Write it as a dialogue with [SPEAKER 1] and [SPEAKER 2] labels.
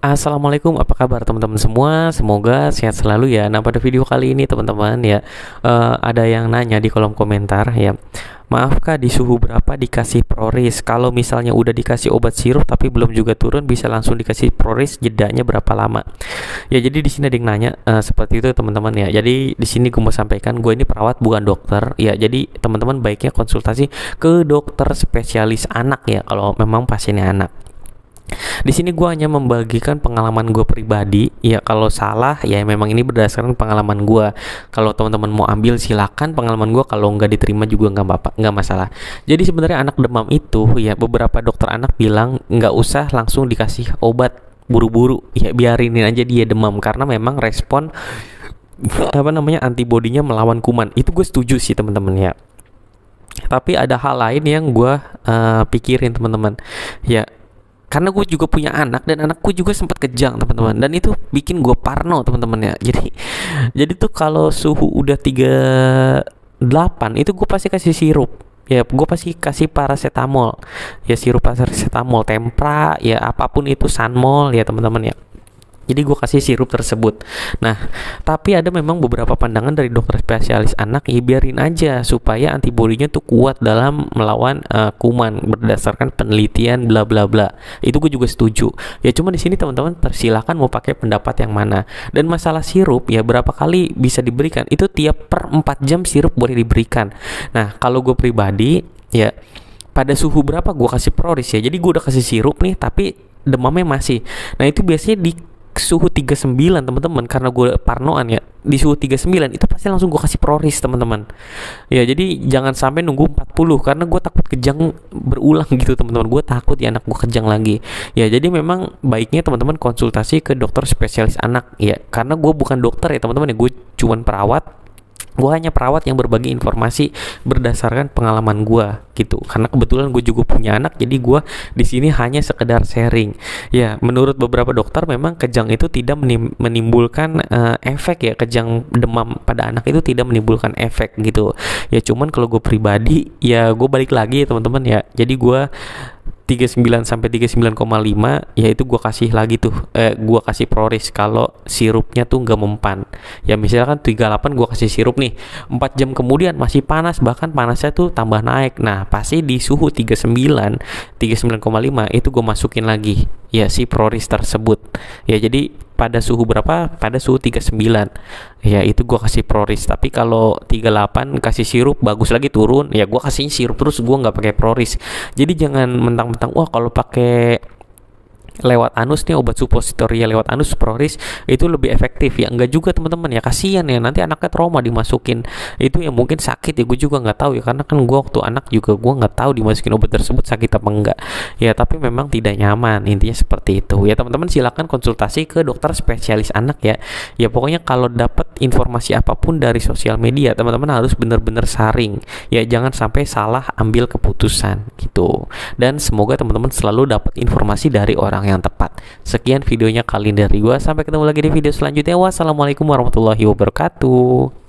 [SPEAKER 1] Assalamualaikum, apa kabar teman-teman semua? Semoga sehat selalu ya. Nah, pada video kali ini teman-teman ya, ada yang nanya di kolom komentar ya. Maaf Kak, di suhu berapa dikasih Proris? Kalau misalnya udah dikasih obat sirup tapi belum juga turun, bisa langsung dikasih Proris, jedanya berapa lama? Ya, jadi di sini ada yang nanya seperti itu teman-teman ya. Jadi di sini gue mau sampaikan, gue ini perawat bukan dokter. Ya, jadi teman-teman baiknya konsultasi ke dokter spesialis anak ya kalau memang pasiennya anak. Di sini gue hanya membagikan pengalaman gue pribadi. Ya kalau salah ya memang ini berdasarkan pengalaman gue. Kalau teman-teman mau ambil silakan pengalaman gue. Kalau nggak diterima juga nggak apa-apa, nggak masalah. Jadi sebenarnya anak demam itu ya beberapa dokter anak bilang nggak usah langsung dikasih obat buru-buru. Ya biarinin aja dia demam karena memang respon antibodinya melawan kuman. Itu gue setuju sih teman-teman ya. Tapi ada hal lain yang gue pikirin teman-teman. Ya karena gue juga punya anak dan anakku juga sempat kejang teman-teman, dan itu bikin gue parno teman-teman ya. Jadi tuh kalau suhu udah 38 itu gue pasti kasih sirup. Ya gue pasti kasih paracetamol. Ya sirup paracetamol, tempra, ya apapun itu, Sanmol ya teman-teman ya. Jadi gue kasih sirup tersebut. Nah, tapi ada memang beberapa pandangan dari dokter spesialis anak, ya biarin aja supaya antibodinya tuh kuat dalam melawan kuman berdasarkan penelitian bla bla bla. Itu gue juga setuju. Ya cuma di sini teman-teman tersilakan mau pakai pendapat yang mana. Dan masalah sirup ya berapa kali bisa diberikan? Itu tiap per 4 jam sirup boleh diberikan. Nah, kalau gue pribadi ya pada suhu berapa gue kasih Proris ya. Jadi gue udah kasih sirup nih tapi demamnya masih. Nah, itu biasanya di suhu 39 teman-teman, karena gue parnoan ya. Di suhu 39 itu pasti langsung gue kasih Proris teman-teman. Ya jadi jangan sampai nunggu 40 karena gue takut kejang berulang gitu teman-teman. Gue takut ya anak gue kejang lagi. Ya jadi memang baiknya teman-teman konsultasi ke dokter spesialis anak ya, karena gue bukan dokter ya teman-teman ya, gue cuman perawat. Gue hanya perawat yang berbagi informasi berdasarkan pengalaman gue gitu. Karena kebetulan gue juga punya anak, jadi gue di sini hanya sekedar sharing. Ya, menurut beberapa dokter memang kejang itu tidak menimbulkan efek ya. Kejang demam pada anak itu tidak menimbulkan efek gitu. Ya cuman kalau gue pribadi ya gue balik lagi ya teman-teman ya. Jadi gue 39 sampai 39,5 yaitu gua kasih lagi tuh gua kasih Proris kalau sirupnya tuh nggak mempan. Ya misalkan 38 gua kasih sirup nih, 4 jam kemudian masih panas, bahkan panasnya tuh tambah naik. Nah pasti di suhu 39,5 itu gua masukin lagi ya si Proris tersebut. Ya jadi pada suhu berapa? Pada suhu 39 ya itu gue kasih Proris. Tapi kalau 38 kasih sirup bagus lagi turun, ya gue kasih sirup terus, gue nggak pakai Proris. Jadi jangan mentang-mentang wah kalau pakai lewat anus nih, obat supositoria lewat anus Proris itu lebih efektif. Ya enggak juga teman-teman ya, kasihan ya nanti anaknya trauma dimasukin itu ya, mungkin sakit ya, gue juga nggak tahu ya, karena kan gue waktu anak juga gue nggak tahu dimasukin obat tersebut sakit apa enggak ya, tapi memang tidak nyaman, intinya seperti itu ya teman-teman. Silakan konsultasi ke dokter spesialis anak ya. Ya pokoknya kalau dapat informasi apapun dari sosial media teman-teman harus benar-benar saring ya, jangan sampai salah ambil keputusan gitu. Dan semoga teman-teman selalu dapat informasi dari orang yang tepat. Sekian videonya kali ini dari gua. Sampai ketemu lagi di video selanjutnya. Wassalamualaikum warahmatullahi wabarakatuh.